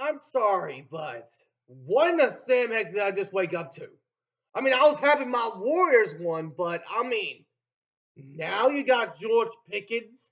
I'm sorry, but what in the Sam heck did I just wake up to? I mean, I was happy my Warriors won, but I mean, now you got George Pickens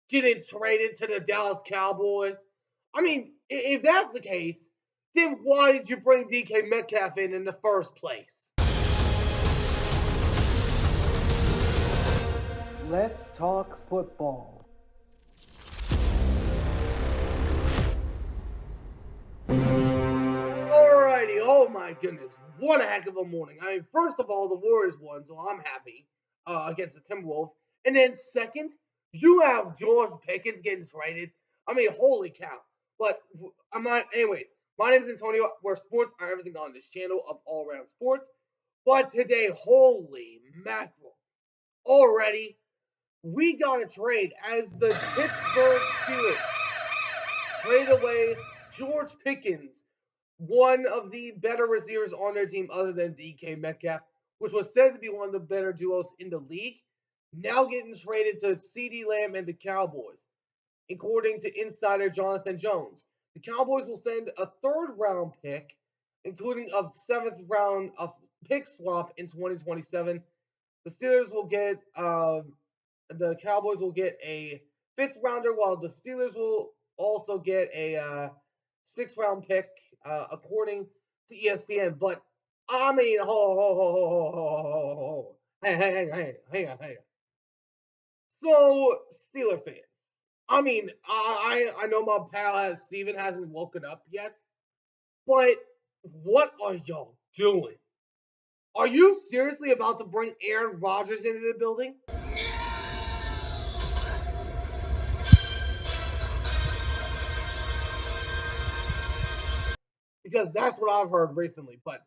getting traded to the Dallas Cowboys. I mean, if that's the case, then why did you bring DK Metcalf in the first place? Let's talk football. Alrighty, oh my goodness, what a heck of a morning. I mean, first of all, the Warriors won, so I'm happy against the Timberwolves. And then second, you have George Pickens getting traded. I mean, holy cow. But I'm not, anyways, my name is Antonio, where sports are everything on this channel of all around sports. But today, holy mackerel, already, we got a trade as the Pittsburgh Steelers trade away George Pickens, one of the better receivers on their team other than DK Metcalf, which was said to be one of the better duos in the league, now getting traded to CD Lamb and the Cowboys. According to insider Jonathan Jones, the Cowboys will send a third round pick, including a seventh round of pick swap in 2027. The Steelers will get the Cowboys will get a fifth rounder, while the Steelers will also get a sixth round pick, according to ESPN. But I mean, hang on. So, Steeler fans, I mean, I know my pal Steven hasn't woken up yet, but what are y'all doing? Are you seriously about to bring Aaron Rodgers into the building? Because that's what I've heard recently. But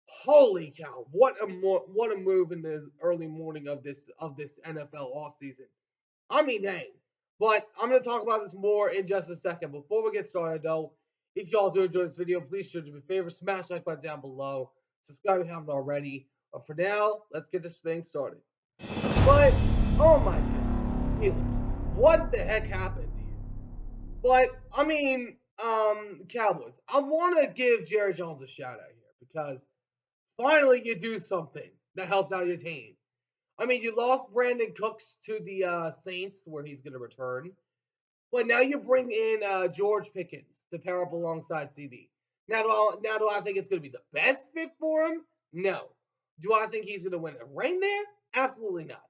holy cow, what a move in the early morning of this NFL offseason. I mean, dang. But I'm going to talk about this more in just a second. Before we get started, though, if y'all do enjoy this video, please do me a favor, smash like button down below, subscribe if you haven't already. But for now, let's get this thing started. But oh my goodness, Steelers, what the heck happened to you? But I mean, Cowboys. I want to give Jerry Jones a shout out here because finally you do something that helps out your team. I mean, you lost Brandon Cooks to the Saints, where he's going to return, but now you bring in George Pickens to pair up alongside CD. Now do I think it's going to be the best fit for him? No. Do I think he's going to win a ring there? Absolutely not.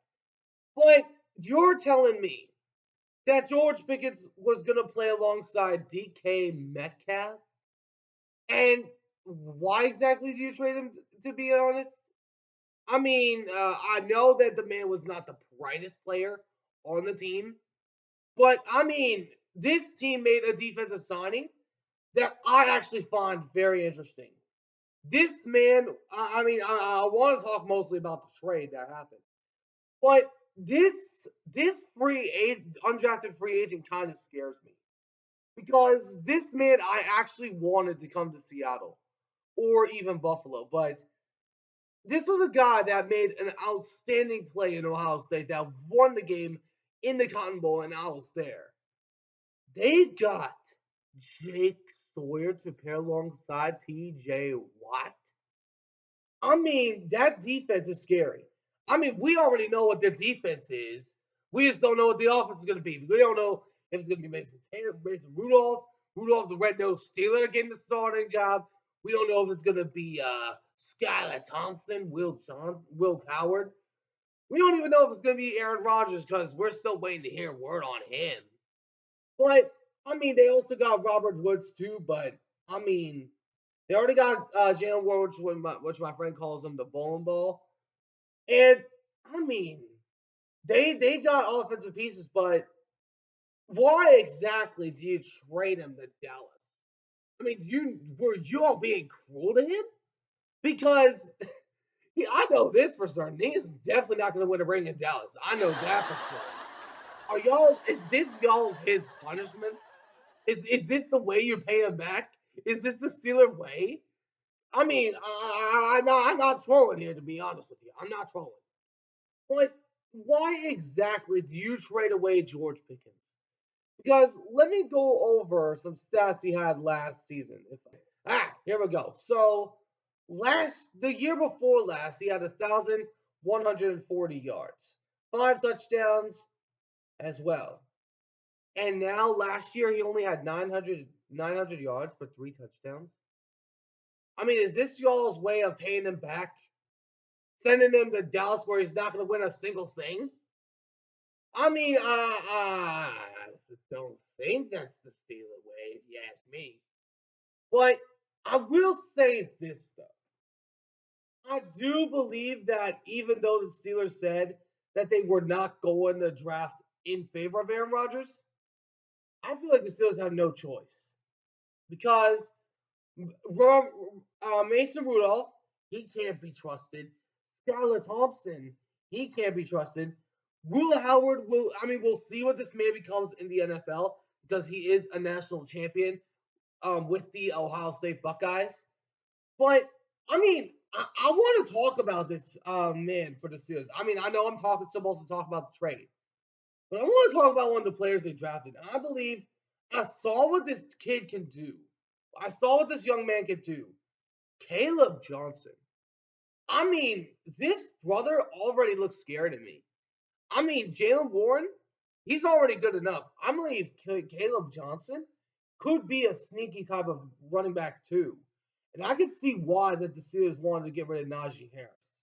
But you're telling me that George Pickens was going to play alongside DK Metcalf? And why exactly do you trade him, to be honest? I mean, I know that the man was not the brightest player on the team, but I mean, this team made a defensive signing that I actually find very interesting. This man, I want to talk mostly about the trade that happened, but this undrafted free agent kind of scares me because this man I actually wanted to come to Seattle or even Buffalo, but this was a guy that made an outstanding play in Ohio State that won the game in the Cotton Bowl, and I was there. They got Jake Sawyer to pair alongside TJ Watt. I mean, that defense is scary. I mean, we already know what their defense is. We just don't know what the offense is going to be. We don't know if it's going to be Mason Taylor, Mason Rudolph, the red-nosed Steeler getting the starting job. We don't know if it's going to be Skylar Thompson, Will Coward. We don't even know if it's going to be Aaron Rodgers because we're still waiting to hear word on him. But I mean, they also got Robert Woods too. But I mean, they already got Jalen Ward, which my friend calls him the bowling ball. And I mean, they got offensive pieces, but why exactly do you trade him to Dallas? I mean, were you all being cruel to him? Because I know this for certain. He's definitely not going to win a ring in Dallas. I know that for sure. Are y'all? Is this y'all's his punishment? Is this the way you pay him back? Is this the Steeler way? I mean, I'm not trolling here, to be honest with you. I'm not trolling. But why exactly do you trade away George Pickens? Because let me go over some stats he had last season. Here we go. So the year before last, he had 1,140 yards, 5 touchdowns as well. And now last year he only had 900 yards for 3 touchdowns. I mean, is this y'all's way of paying him back? Sending him to Dallas where he's not going to win a single thing? I mean, I don't think that's the Steeler way, if you ask me. But I will say this, though. I do believe that even though the Steelers said that they were not going to draft in favor of Aaron Rodgers, I feel like the Steelers have no choice because Mason Rudolph, he can't be trusted. Skylar Thompson, he can't be trusted. Rula Howard we'll see what this man becomes in the NFL because he is a national champion with the Ohio State Buckeyes. But I want to talk about this man for the Steelers. I mean, I know supposed to talk about the trade, but I want to talk about one of the players they drafted. I believe I saw what this kid can do. I saw what this young man can do. Caleb Johnson. I mean, this brother already looks scary to me. I mean, Jalen Warren, he's already good enough. I believe Caleb Johnson could be a sneaky type of running back too. And I can see why that the Steelers wanted to get rid of Najee Harris.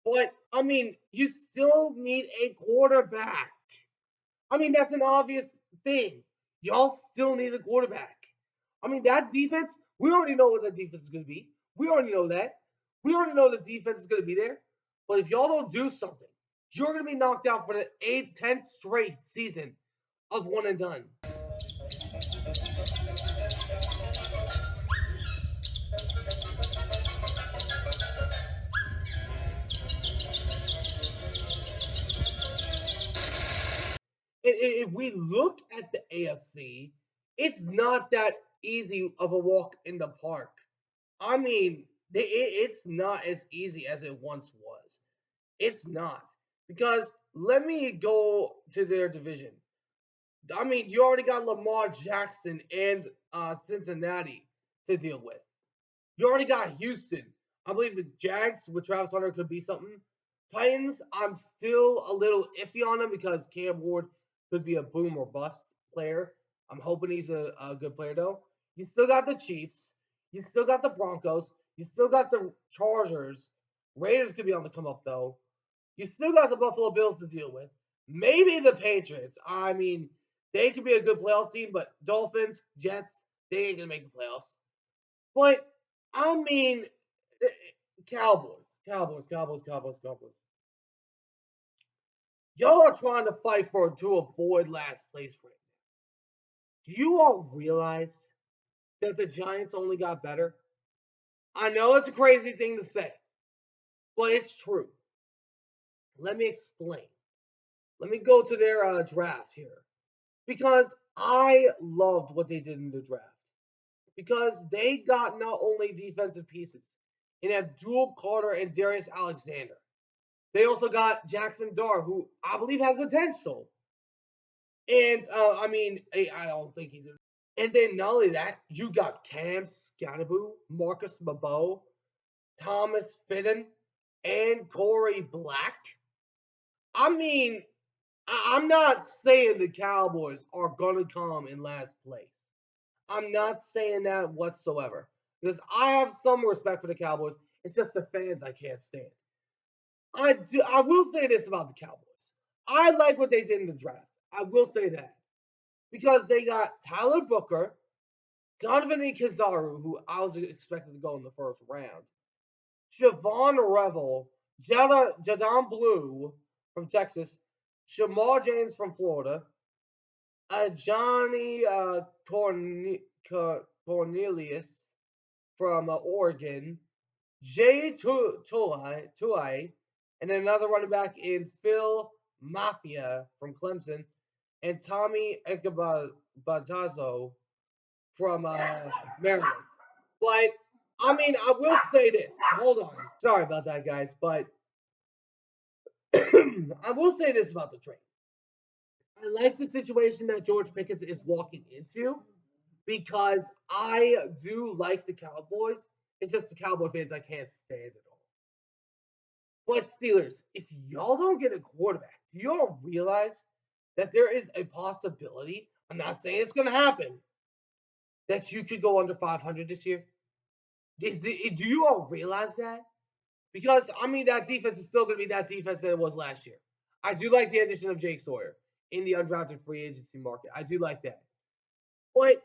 But I mean, you still need a quarterback. I mean, that's an obvious thing. Y'all still need a quarterback. I mean, that defense, we already know what that defense is going to be. We already know that. We already know the defense is going to be there. But if y'all don't do something, you're going to be knocked out for the 10th straight season of one and done. If we look at the AFC, it's not that easy of a walk in the park. I mean, it's not as easy as it once was. It's not. Because let me go to their division. I mean, you already got Lamar Jackson and Cincinnati to deal with. You already got Houston. I believe the Jags with Travis Hunter could be something. Titans, I'm still a little iffy on them because Cam Ward could be a boom or bust player. I'm hoping he's a good player though. You still got the Chiefs. You still got the Broncos. You still got the Chargers. Raiders could be on the come up though. You still got the Buffalo Bills to deal with. Maybe the Patriots. I mean, they could be a good playoff team, but Dolphins, Jets, they ain't gonna make the playoffs. But I mean, Cowboys. Y'all are trying to fight to avoid last place right now. Do you all realize that the Giants only got better? I know it's a crazy thing to say, but it's true. Let me explain. Let me go to their draft here because I loved what they did in the draft because they got not only defensive pieces and Abdul Carter and Darius Alexander. They also got Jackson Dar, who I believe has potential. And I don't think he's. And then not only that, you got Cam Scatteraboo, Marcus Mabo, Thomas Fitton, and Corey Black. I mean, I'm not saying the Cowboys are gonna come in last place. I'm not saying that whatsoever because I have some respect for the Cowboys. It's just the fans I can't stand. I will say this about the Cowboys. I like what they did in the draft. I will say that because they got Tyler Booker, Donovan Kizaru, who I was expected to go in the first round, Siobhan Revel, Jadon Blue from Texas, Shamar James from Florida, Johnny Cornelius from Oregon, Jay Tuai, and another running back in Phil Mafia from Clemson, and Tommy Ekabazazo from Maryland. But I will say this. Hold on. Sorry about that, guys. But I will say this about the trade. I like the situation that George Pickens is walking into because I do like the Cowboys. It's just the Cowboy fans I can't stand at all. But Steelers, if y'all don't get a quarterback, do y'all realize that there is a possibility? I'm not saying it's going to happen, that you could go under 500 this year. Do you all realize that? Because I mean, that defense is still going to be that defense that it was last year. I do like the addition of Jake Sawyer in the undrafted free agency market. I do like that. But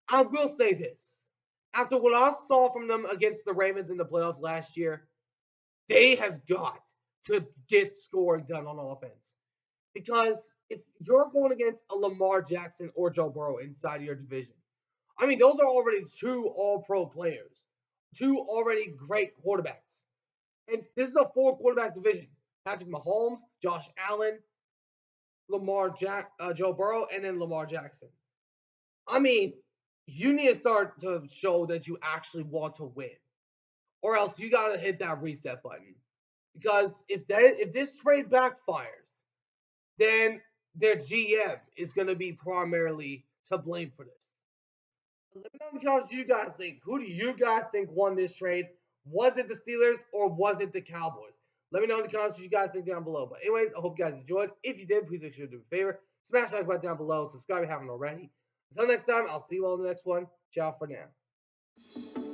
I will say this: after what I saw from them against the Ravens in the playoffs last year, they have got to get scoring done on offense. Because if you're going against a Lamar Jackson or Joe Burrow inside your division, I mean, those are already two all pro players, two already great quarterbacks. And this is a four quarterback division: Patrick Mahomes, Josh Allen, Joe Burrow, and then Lamar Jackson. I mean, you need to start to show that you actually want to win, or else you got to hit that reset button. Because if this trade backfires, then their GM is going to be primarily to blame for this. Let me know in the comments what you guys think. Who do you guys think won this trade? Was it the Steelers or was it the Cowboys? Let me know in the comments what you guys think down below. But anyways, I hope you guys enjoyed. If you did, please make sure to do me a favor. Smash the like button down below. Subscribe if you haven't already. Until next time, I'll see you all in the next one. Ciao for now.